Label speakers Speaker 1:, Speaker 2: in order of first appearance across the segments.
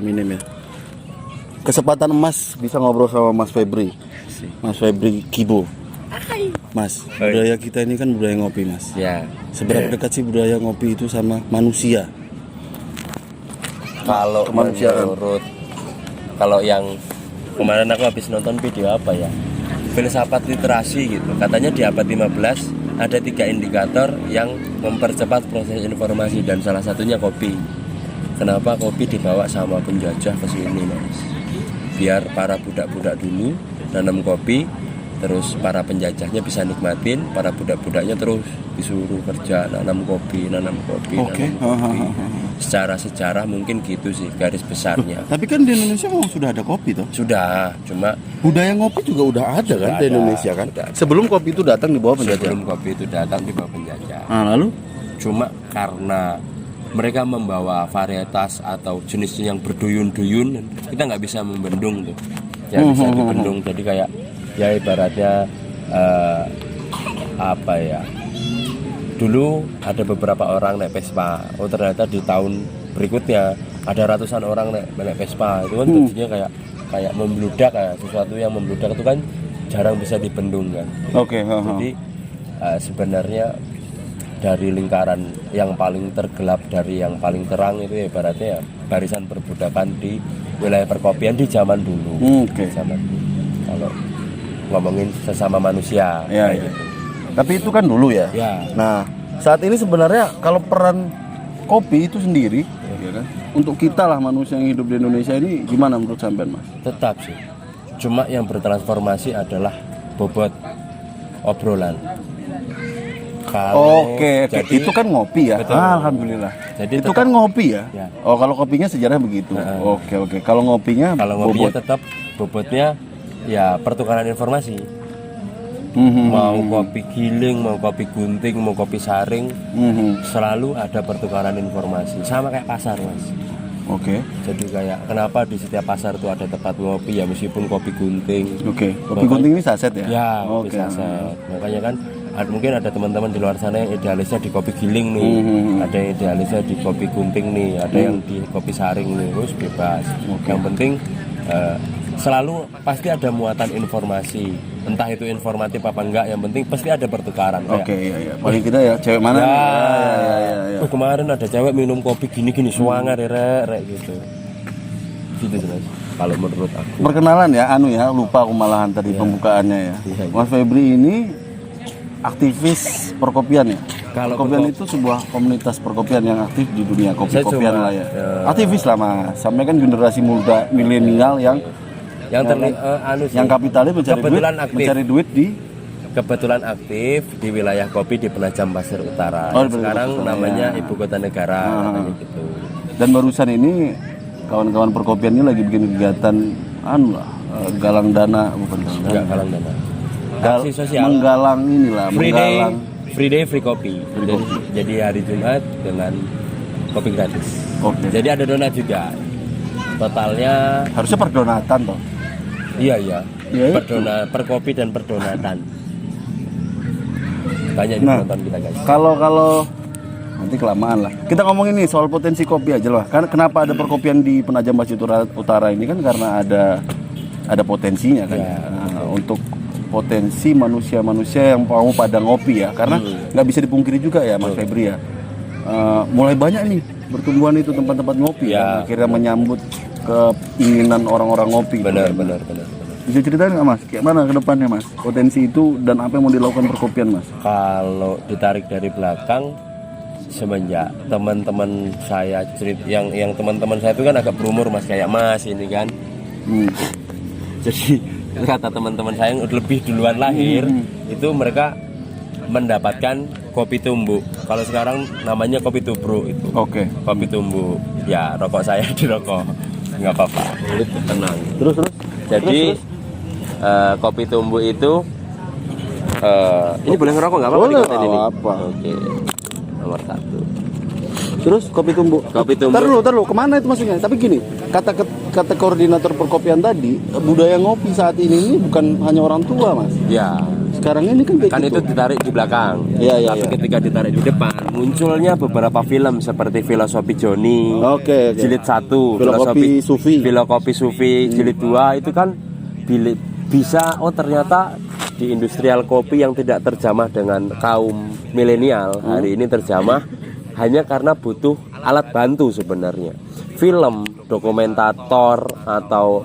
Speaker 1: minim ya. Kesempatan emas bisa ngobrol sama Mas Febri. Mas Febri Kibo. Mas, budaya kita ini kan budaya ngopi, Mas.
Speaker 2: Ya.
Speaker 1: Seberapa dekat sih budaya ngopi itu sama manusia?
Speaker 2: Kalau
Speaker 1: Kemanusiaan.
Speaker 2: menurut kalau yang kemarin aku habis nonton video apa ya? Filsafat literasi gitu. Katanya di abad 15 ada 3 indikator yang mempercepat proses informasi dan salah satunya kopi. Kenapa kopi dibawa sama penjajah ke sini, Mas? Biar para budak-budak dulu nanam kopi, terus para penjajahnya bisa nikmatin, para budak-budaknya terus disuruh kerja nanam kopi.
Speaker 1: Oke.
Speaker 2: Secara sejarah mungkin gitu sih garis besarnya.
Speaker 1: Tapi kan di Indonesia memang sudah ada kopi toh.
Speaker 2: Sudah, cuma
Speaker 1: Budaya ngopi juga udah ada kan di
Speaker 2: ada,
Speaker 1: Indonesia kan.
Speaker 2: udah ada.
Speaker 1: Sebelum kopi itu datang di bawah penjajah.
Speaker 2: sebelum kopi itu datang di bawah penjajah.
Speaker 1: Nah, lalu
Speaker 2: Cuma karena mereka membawa varietas atau jenis yang berduyun-duyun, kita nggak bisa membendung tuh. Yang bisa dibendung, jadi kayak ya ibaratnya apa ya? Dulu ada beberapa orang naik Vespa. Oh ternyata di tahun berikutnya ada ratusan orang naik Vespa. Itu kan jadinya kayak membludak, kayak sesuatu yang membludak itu kan jarang bisa dibendung kan.
Speaker 1: Oke.
Speaker 2: Jadi sebenarnya dari lingkaran yang paling tergelap dari yang paling terang itu ibaratnya ya barisan perbudakan di wilayah perkopian di zaman dulu.
Speaker 1: Oke.
Speaker 2: Zaman dulu. Kalau ngomongin sesama manusia
Speaker 1: Ya,
Speaker 2: kayak
Speaker 1: ya.
Speaker 2: gitu.
Speaker 1: Tapi itu kan dulu ya.
Speaker 2: Ya.
Speaker 1: Nah, saat ini sebenarnya kalau peran kopi itu sendiri, ya kan, untuk kita lah manusia yang hidup di Indonesia ini gimana menurut sampean, Mas?
Speaker 2: Tetap sih. Cuma yang bertransformasi adalah bobot obrolan.
Speaker 1: Oke,
Speaker 2: jadi
Speaker 1: itu kan ngopi ya.
Speaker 2: Betul.
Speaker 1: Alhamdulillah.
Speaker 2: Jadi
Speaker 1: itu
Speaker 2: tetap-
Speaker 1: kan ngopi ya.
Speaker 2: Ya.
Speaker 1: Oh, kalau kopinya sejarah begitu. Oke. Kalau ngopinya
Speaker 2: kalau ngopinya
Speaker 1: bobot.
Speaker 2: tetap bobotnya ya pertukaran informasi.
Speaker 1: Mhm.
Speaker 2: Mau kopi giling, mau kopi gunting, mau kopi saring,
Speaker 1: Mhm.
Speaker 2: selalu ada pertukaran informasi. Sama kayak pasar, Mas.
Speaker 1: Oke.
Speaker 2: Jadi kayak kenapa di setiap pasar itu ada tempat ngopi ya meskipun kopi gunting.
Speaker 1: Oke. Kopi gunting ini saset ya?
Speaker 2: Ya,
Speaker 1: Oke.
Speaker 2: bisa saset. Makanya kan mungkin ada teman-teman di luar sana yang idealisnya di kopi giling nih, ada yang idealisnya di kopi gunting nih, ada yang di kopi saring nih, terus bebas. Yang penting selalu pasti ada muatan informasi, entah itu informatif apa enggak, yang penting pasti ada pertukaran.
Speaker 1: Oke, iya. Paling tidak ya cewek mana?
Speaker 2: Ya,
Speaker 1: Ya.
Speaker 2: Oh, kemarin ada cewek minum kopi gini-gini suangar rek gitu. Gitu Mas. Kalau menurut aku.
Speaker 1: Perkenalan ya, lupa aku malahan tadi pembukaannya ya.
Speaker 2: Iya.
Speaker 1: Mas Febri ini aktivis perkopian ya.
Speaker 2: Kalau
Speaker 1: Perkopian itu sebuah komunitas perkopian yang aktif di dunia kopi-kopian
Speaker 2: Saya cuma,
Speaker 1: lah ya. Aktivis lah Mas. Sampai kan generasi muda milenial yang yang kapitalnya mencari duit di
Speaker 2: kebetulan aktif di wilayah kopi di Penajam Pasir Utara.
Speaker 1: Oh, di
Speaker 2: Sekarang
Speaker 1: Penajam Pasir,
Speaker 2: namanya
Speaker 1: ya.
Speaker 2: Ibu Kota Negara katanya gitu.
Speaker 1: Dan barusan ini kawan-kawan perkopian ini lagi bikin kegiatan galang dana, bukan galang dana.
Speaker 2: Enggak kalang dana. Aksi sosial.
Speaker 1: Menggalang inilah, menggalang
Speaker 2: Free day free kopi. Jadi hari Jumat dengan kopi gratis.
Speaker 1: Oke.
Speaker 2: Jadi ada donat juga. Totalnya
Speaker 1: Harusnya perdonatan toh.
Speaker 2: iya.
Speaker 1: Iya,
Speaker 2: Per kopi dan perdonatan. Banyak
Speaker 1: Nah.
Speaker 2: nonton kita guys.
Speaker 1: Kalau nanti kelamaan lah. Kita ngomongin nih soal potensi kopi aja lah. Karena kenapa ada perkopian di Penajam Pasir Utara ini kan karena ada potensinya kan.
Speaker 2: Ya,
Speaker 1: Nah, untuk potensi manusia-manusia yang mau pada ngopi ya. Karena nggak bisa dipungkiri juga ya Mas Febri ya. Mulai banyak nih pertumbuhan itu tempat-tempat ngopi
Speaker 2: Ya.
Speaker 1: ya. Akhirnya menyambut keinginan orang-orang ngopi.
Speaker 2: Benar.
Speaker 1: Bisa ceritain nggak Mas? Kayak mana ke depannya Mas? Potensi itu dan apa yang mau dilakukan perkopian Mas?
Speaker 2: Kalau ditarik dari belakang semenjak teman-teman saya yang teman-teman saya itu kan agak berumur Mas kayak Mas ini kan. Jadi kata teman-teman saya yang lebih duluan lahir itu mereka mendapatkan kopi tumbuk. Kalau sekarang namanya kopi tubruk itu.
Speaker 1: Oke.
Speaker 2: Kopi tumbuk. Ya, rokok saya dirokok. Nggak apa-apa. Tenang.
Speaker 1: Terus.
Speaker 2: Jadi kopi tumbuk itu ini boleh ngerokok nggak apa-apa di
Speaker 1: Boleh,
Speaker 2: konten ini?
Speaker 1: nggak apa.
Speaker 2: Oke. Nomor 1.
Speaker 1: Terus kopi tumbuk.
Speaker 2: Kopi tumbuk.
Speaker 1: Taruh, kemana itu maksudnya? Tapi gini, kata koordinator perkopian tadi, budaya ngopi saat ini bukan hanya orang tua Mas.
Speaker 2: Ya.
Speaker 1: sekarang ini kan kayak
Speaker 2: Kan
Speaker 1: gitu.
Speaker 2: itu ditarik di belakang.
Speaker 1: Iya,
Speaker 2: Tapi
Speaker 1: iya.
Speaker 2: ketika ditarik di depan, munculnya beberapa film seperti Filosofi Joni,
Speaker 1: Oke.
Speaker 2: jilid 1,
Speaker 1: Filosofi Sufi.
Speaker 2: Filosofi Sufi, jilid 2 itu kan bisa ternyata di industrial kopi yang tidak terjamah dengan kaum milenial hari ini terjamah hanya karena butuh alat bantu sebenarnya. Film, dokumentator atau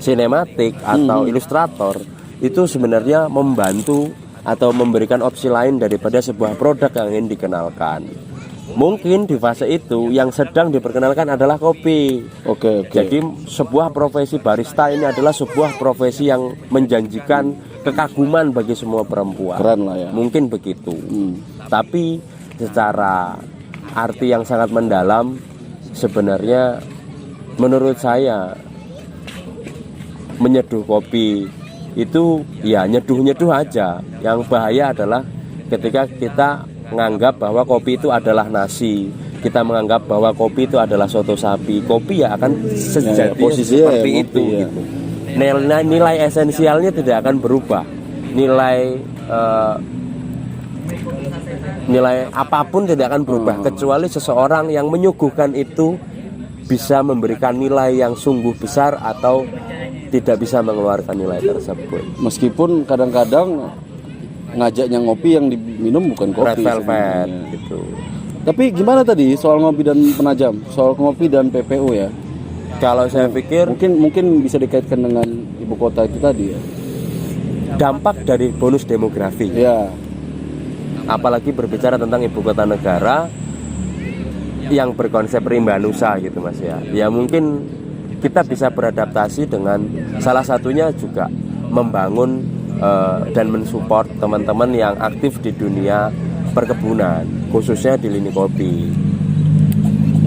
Speaker 2: sinematik atau ilustrator itu sebenarnya membantu atau memberikan opsi lain daripada sebuah produk yang ingin dikenalkan. Mungkin di fase itu yang sedang diperkenalkan adalah kopi.
Speaker 1: Oke.
Speaker 2: Jadi sebuah profesi barista ini adalah sebuah profesi yang menjanjikan kekaguman bagi semua perempuan.
Speaker 1: Keren lah ya.
Speaker 2: Mungkin begitu. Tapi secara arti yang sangat mendalam sebenarnya menurut saya menyeduh kopi itu ya nyeduh-nyeduh aja. Yang bahaya adalah ketika kita menganggap bahwa kopi itu adalah nasi, kita menganggap bahwa kopi itu adalah soto sapi. Kopi ya akan sejatinya
Speaker 1: posisinya
Speaker 2: seperti
Speaker 1: ya,
Speaker 2: itu
Speaker 1: kopi, ya.
Speaker 2: gitu. Nilai esensialnya tidak akan berubah. Nilai apapun tidak akan berubah kecuali seseorang yang menyuguhkan itu bisa memberikan nilai yang sungguh besar atau tidak bisa mengeluarkan nilai tersebut.
Speaker 1: Meskipun kadang-kadang ngajaknya ngopi yang diminum bukan kopi.
Speaker 2: Red velvet
Speaker 1: sebenarnya.
Speaker 2: gitu.
Speaker 1: Tapi gimana tadi soal ngopi dan penajam, soal ngopi dan PPO ya?
Speaker 2: Kalau saya pikir
Speaker 1: Mungkin bisa dikaitkan dengan ibu kota itu tadi ya.
Speaker 2: dampak dari bonus demografi,
Speaker 1: Ya.
Speaker 2: apalagi berbicara tentang ibu kota negara yang berkonsep rimba nusa gitu Mas ya. Ya mungkin kita bisa beradaptasi dengan salah satunya juga membangun dan mensupport teman-teman yang aktif di dunia perkebunan, khususnya di lini kopi.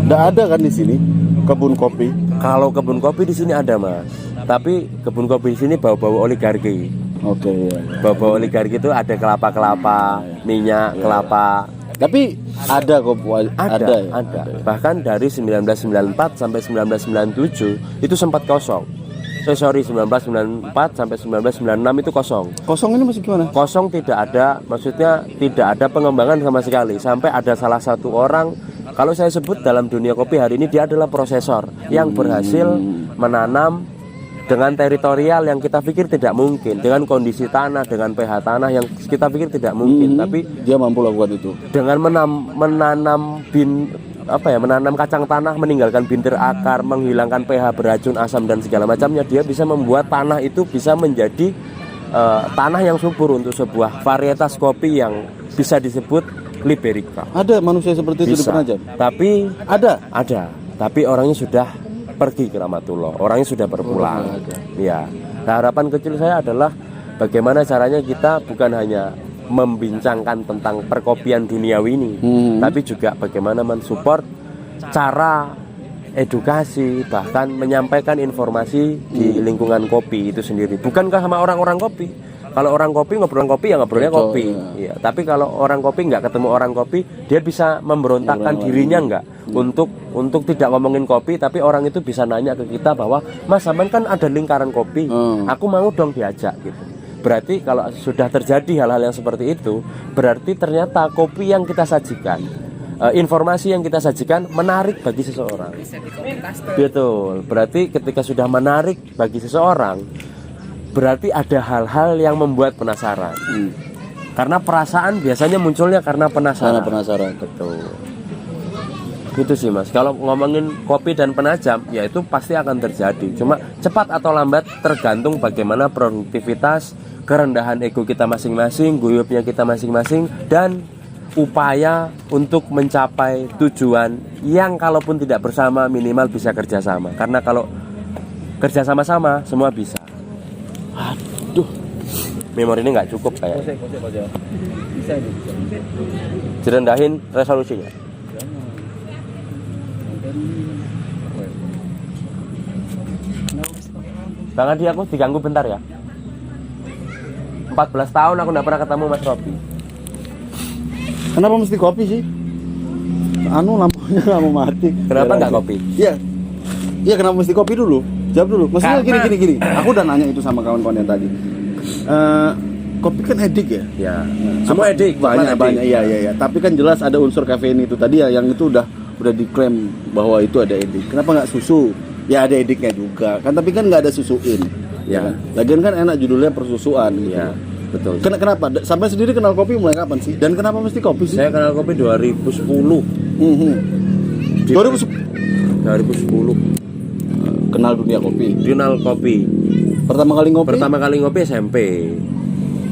Speaker 1: Nggak ada kan di sini kebun kopi?
Speaker 2: Kalau kebun kopi di sini ada Mas, tapi kebun kopi di sini bau-bau oligarki.
Speaker 1: Oke ya.
Speaker 2: Bau-bau oligarki itu ada kelapa-kelapa, minyak kelapa.
Speaker 1: Tapi ada kok,
Speaker 2: Ada.
Speaker 1: ya?
Speaker 2: Bahkan dari 1994 sampai 1997 itu sempat kosong. 1994 sampai 1996 itu kosong.
Speaker 1: Kosong ini masih gimana?
Speaker 2: Kosong tidak ada, maksudnya tidak ada pengembangan sama sekali. Sampai ada salah satu orang, kalau saya sebut dalam dunia kopi hari ini dia adalah prosesor yang berhasil menanam dengan teritorial yang kita pikir tidak mungkin, dengan kondisi tanah, dengan pH tanah yang kita pikir tidak mungkin, tapi
Speaker 1: Dia mampu lakukan itu.
Speaker 2: dengan menanam kacang tanah, meninggalkan bintir akar, menghilangkan pH beracun, asam dan segala macamnya, dia bisa membuat tanah itu bisa menjadi tanah yang subur untuk sebuah varietas kopi yang bisa disebut Liberica.
Speaker 1: Ada manusia seperti itu di
Speaker 2: Bisa.
Speaker 1: Penajam?
Speaker 2: Tapi
Speaker 1: Ada.
Speaker 2: tapi orangnya sudah pergi ke Ramatullah, orangnya sudah berpulang. Ya. Nah, harapan kecil saya adalah bagaimana caranya kita bukan hanya membincangkan tentang perkopian duniawi ini, tapi juga bagaimana mensupport cara edukasi, bahkan menyampaikan informasi di lingkungan kopi itu sendiri. Bukankah sama orang-orang kopi? Kalau orang kopi ngobrol kopi ya ngobrolnya
Speaker 1: Betul,
Speaker 2: kopi. Ya. Tapi kalau orang kopi nggak ketemu orang kopi, dia bisa memberontakkan dirinya nggak untuk tidak ngomongin kopi, tapi orang itu bisa nanya ke kita bahwa Mas sampean kan ada lingkaran kopi, aku mau dong diajak gitu. Berarti kalau sudah terjadi hal-hal yang seperti itu, berarti ternyata kopi yang kita sajikan, informasi yang kita sajikan menarik bagi seseorang. Betul. Berarti ketika sudah menarik bagi seseorang, berarti ada hal-hal yang membuat penasaran. Karena perasaan biasanya munculnya karena penasaran.
Speaker 1: Karena penasaran.
Speaker 2: Betul. Gitu sih Mas. Kalau ngomongin kopi dan penajam, ya itu pasti akan terjadi. Cuma cepat atau lambat tergantung bagaimana produktivitas, kerendahan ego kita masing-masing, guyupnya kita masing-masing, dan upaya untuk mencapai tujuan yang kalaupun tidak bersama minimal bisa kerjasama. Karena kalau kerja sama-sama semua bisa. Aduh, memori ini nggak cukup kayak. Direndahin resolusinya. Bang Adi, aku diganggu bentar ya. 14 tahun aku nggak pernah ketemu Mas Robi.
Speaker 1: Kenapa mesti kopi sih? Lampunya lampu mati.
Speaker 2: Kenapa nggak kopi?
Speaker 1: Iya. Iya, kenapa mesti kopi dulu? Jawab dulu. Maksudnya
Speaker 2: Karena-
Speaker 1: gini. Aku udah nanya itu sama kawan-kawan yang tadi. kopi kan edik ya.
Speaker 2: Ya. Semua edik,
Speaker 1: banyak
Speaker 2: coklat edik.
Speaker 1: iya. Tapi kan jelas ada unsur kafein itu tadi ya, yang itu udah diklaim bahwa itu ada edik. Kenapa nggak susu? Ya ada ediknya juga kan, tapi kan nggak ada susuin.
Speaker 2: Ya.
Speaker 1: Kan? Lagian kan enak judulnya persusuan gitu.
Speaker 2: Ya, betul.
Speaker 1: Kenapa? Sampai sendiri kenal kopi mulai kapan sih? Dan kenapa mesti kopi sih?
Speaker 2: Saya kenal kopi 2010. 2010
Speaker 1: kenal dunia kopi.
Speaker 2: kenal kopi.
Speaker 1: Pertama kali ngopi?
Speaker 2: Pertama kali ngopi SMP.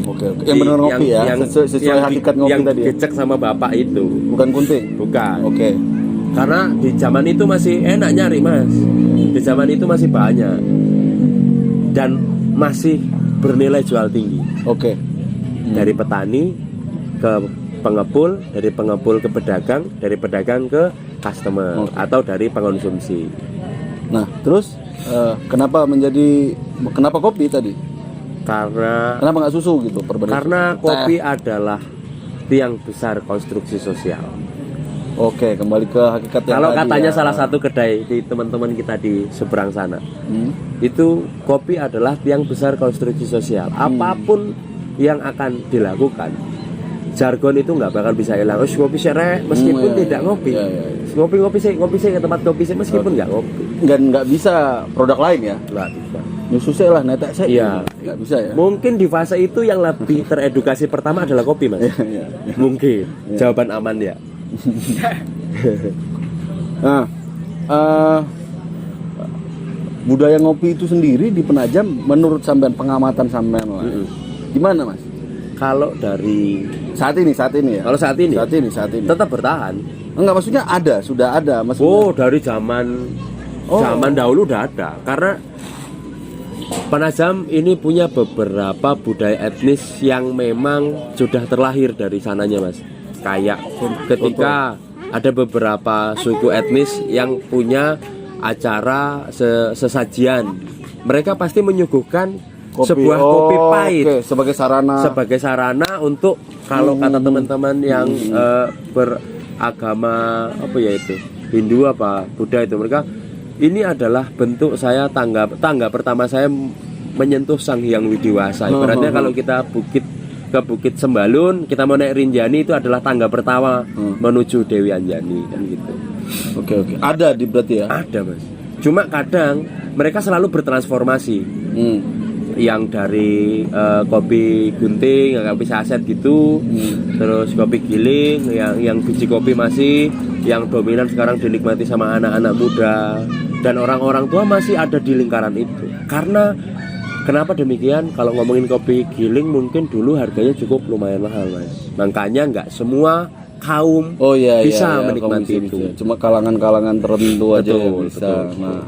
Speaker 1: Oke. Yang benar ngopi ya. Sesuai hakikat ngopi
Speaker 2: yang
Speaker 1: tadi.
Speaker 2: Yang gecek sama bapak itu.
Speaker 1: Bukan kunting.
Speaker 2: Bukan.
Speaker 1: Oke.
Speaker 2: Karena di zaman itu masih enak nyari, Mas. Di zaman itu masih banyak. Dan masih bernilai jual tinggi.
Speaker 1: Oke.
Speaker 2: Dari petani ke pengepul, dari pengepul ke pedagang, dari pedagang ke customer atau dari pengonsumsi.
Speaker 1: Nah, terus kenapa kopi tadi? Kenapa nggak susu gitu?
Speaker 2: Karena kopi adalah tiang besar konstruksi sosial.
Speaker 1: Oke, kembali ke hakikat yang
Speaker 2: Kalau
Speaker 1: tadi
Speaker 2: katanya
Speaker 1: ya.
Speaker 2: salah satu kedai di teman-teman kita di seberang sana, itu kopi adalah tiang besar konstruksi sosial. Apapun yang akan dilakukan, jargon itu nggak bakal bisa hilang. Kopi serek meskipun tidak ngopi. Ngopi sih ke tempat kopi sih meskipun nggak ngopi.
Speaker 1: Nggak bisa produk lain ya?
Speaker 2: Nggak bisa.
Speaker 1: Nyusu saya lah, netek saya.
Speaker 2: Iya.
Speaker 1: Nggak bisa ya?
Speaker 2: Mungkin di fase itu yang lebih teredukasi pertama adalah kopi, Mas.
Speaker 1: Iya.
Speaker 2: Mungkin. Jawaban aman ya.
Speaker 1: Nah, budaya ngopi itu sendiri di Penajam menurut sampean, pengamatan sampean lah. Gimana, Mas?
Speaker 2: Kalau dari
Speaker 1: Saat ini ya.
Speaker 2: kalau saat ini tetap bertahan.
Speaker 1: Enggak, maksudnya sudah ada maksudnya.
Speaker 2: Oh, dari zaman dahulu udah ada. Karena Penajam ini punya beberapa budaya etnis yang memang sudah terlahir dari sananya, Mas. Kayak ketika ada beberapa suku etnis yang punya acara sesajian, mereka pasti menyuguhkan sebuah kopi pahit
Speaker 1: sebagai sarana
Speaker 2: untuk kalau kata teman-teman yang beragama apa ya itu Hindu apa Buddha itu, mereka ini adalah bentuk saya tangga pertama saya menyentuh Sang Hyang Widiwasa. Ibaratnya kalau kita ke Bukit Sembalun, kita mau naik Rinjani, itu adalah tangga pertama menuju Dewi Anjani kan gitu.
Speaker 1: Oke. Ada di berarti ya?
Speaker 2: Ada, Mas. Cuma kadang mereka selalu bertransformasi. Yang dari kopi gunting, kopi saset gitu, terus kopi giling, yang biji kopi masih yang dominan sekarang dinikmati sama anak-anak muda, dan orang-orang tua masih ada di lingkaran itu. Karena kenapa demikian? Kalau ngomongin kopi giling mungkin dulu harganya cukup lumayan mahal, Mas. Makanya nggak semua kaum bisa menikmati itu.
Speaker 1: Cuma kalangan-kalangan tertentu aja yang bisa. Nah,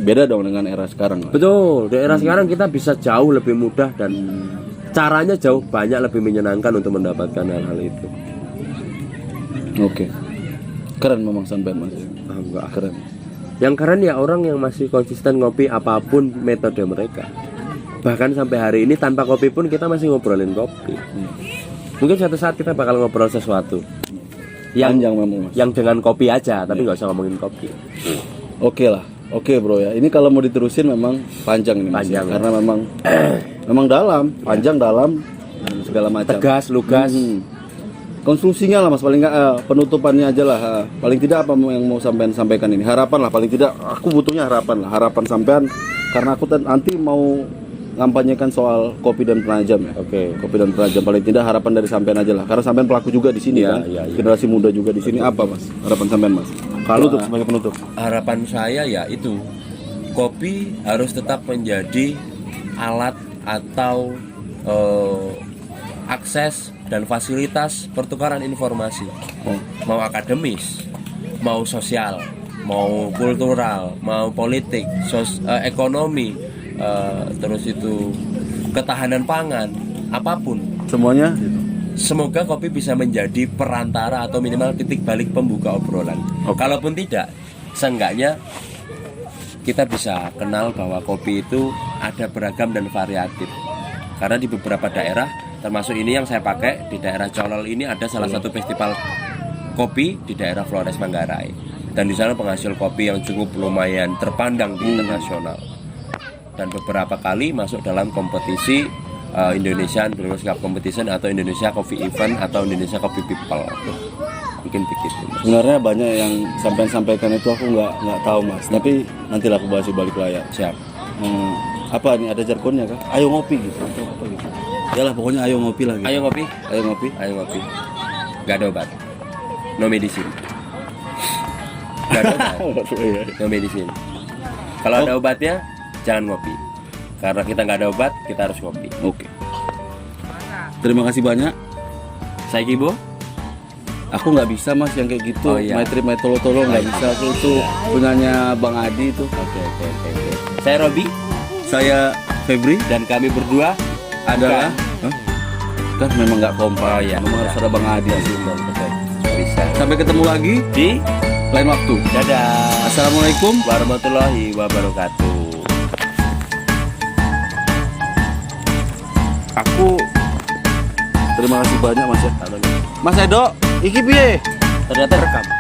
Speaker 1: beda dong dengan era sekarang.
Speaker 2: Betul, di era sekarang kita bisa jauh lebih mudah dan caranya jauh banyak lebih menyenangkan untuk mendapatkan hal-hal itu.
Speaker 1: Oke. Keren memang sampean, Mas.
Speaker 2: Enggak.
Speaker 1: Keren.
Speaker 2: Yang keren ya orang yang masih konsisten ngopi apapun metode mereka. Bahkan sampai hari ini tanpa kopi pun kita masih ngobrolin kopi. Mungkin suatu saat kita bakal ngobrol sesuatu yang
Speaker 1: memang, Mas.
Speaker 2: Yang dengan kopi aja, tapi nggak usah ngomongin kopi.
Speaker 1: Oke lah. Oke, Bro ya. Ini kalau mau diterusin memang panjang ini, Mas.
Speaker 2: Panjang.
Speaker 1: Karena memang dalam, panjang dalam segala macam.
Speaker 2: Tegas, lugas.
Speaker 1: Konstruksinya lah, Mas, paling nggak penutupannya aja lah. Paling tidak apa yang mau sampean sampaikan ini? Harapan lah, paling tidak aku butuhnya harapan lah. Harapan sampean karena aku nanti mau ngampanyekan soal kopi dan Penajam ya.
Speaker 2: Oke.
Speaker 1: Kopi dan Penajam, paling tidak harapan dari sampean aja lah. Karena sampean pelaku juga di sini kan.
Speaker 2: Iya.
Speaker 1: Generasi muda juga di sini. Apa, Mas? Harapan sampean, Mas? Penutup, sebagai penutup.
Speaker 2: Harapan saya ya itu, kopi harus tetap menjadi alat atau akses dan fasilitas pertukaran informasi. Mau akademis, mau sosial, mau kultural, mau politik, ekonomi, terus itu ketahanan pangan, apapun.
Speaker 1: Semuanya gitu.
Speaker 2: Semoga kopi bisa menjadi perantara atau minimal titik balik pembuka obrolan. Kalaupun tidak, seenggaknya kita bisa kenal bahwa kopi itu ada beragam dan variatif. Karena di beberapa daerah, termasuk ini yang saya pakai, di daerah Colol ini ada salah satu festival kopi di daerah Flores Manggarai. Dan di sana penghasil kopi yang cukup lumayan terpandang di internasional. Dan beberapa kali masuk dalam kompetisi Indonesian Brewers Cup Competition atau Indonesia Coffee Event atau Indonesia Coffee People. Mungkin begitu.
Speaker 1: Sebenarnya banyak yang sampean sampaikan itu aku nggak tahu mas. Tapi nantilah aku bahas di balik layar.
Speaker 2: Siap.
Speaker 1: Apa nih ada jargonnya kah? Ayo ngopi gitu atau apa gitu? Yalah pokoknya ayo ngopi lah. Gitu.
Speaker 2: Ayo ngopi.
Speaker 1: Ayo ngopi.
Speaker 2: Ayo ngopi. Gak ada obat. No medicine. Gak ada obat.
Speaker 1: Iya.
Speaker 2: No medicine. Kalau ada obatnya, jangan ngopi. Karena kita nggak ada obat, kita harus ngopi.
Speaker 1: Oke. Terima kasih banyak.
Speaker 2: Saya Kibo.
Speaker 1: Aku nggak bisa mas yang kayak gitu.
Speaker 2: Oh, iya.
Speaker 1: Maitri Maitolo nggak bisa. Aku itu punyanya Bang Adi itu.
Speaker 2: Oke. Saya Robi
Speaker 1: Saya Febri
Speaker 2: dan kami berdua
Speaker 1: adalah. Hah? Kan memang nggak kompak.
Speaker 2: Oh, iya.
Speaker 1: Memang harus ada Bang Adi.
Speaker 2: bisa.
Speaker 1: Sampai ketemu lagi
Speaker 2: Di
Speaker 1: lain waktu.
Speaker 2: dadah.
Speaker 1: Assalamualaikum.
Speaker 2: Warahmatullahi wabarakatuh.
Speaker 1: Aku terima kasih banyak mas ya.
Speaker 2: Aman.
Speaker 1: Mas Edo, iki piye?
Speaker 2: Ternyata rekam.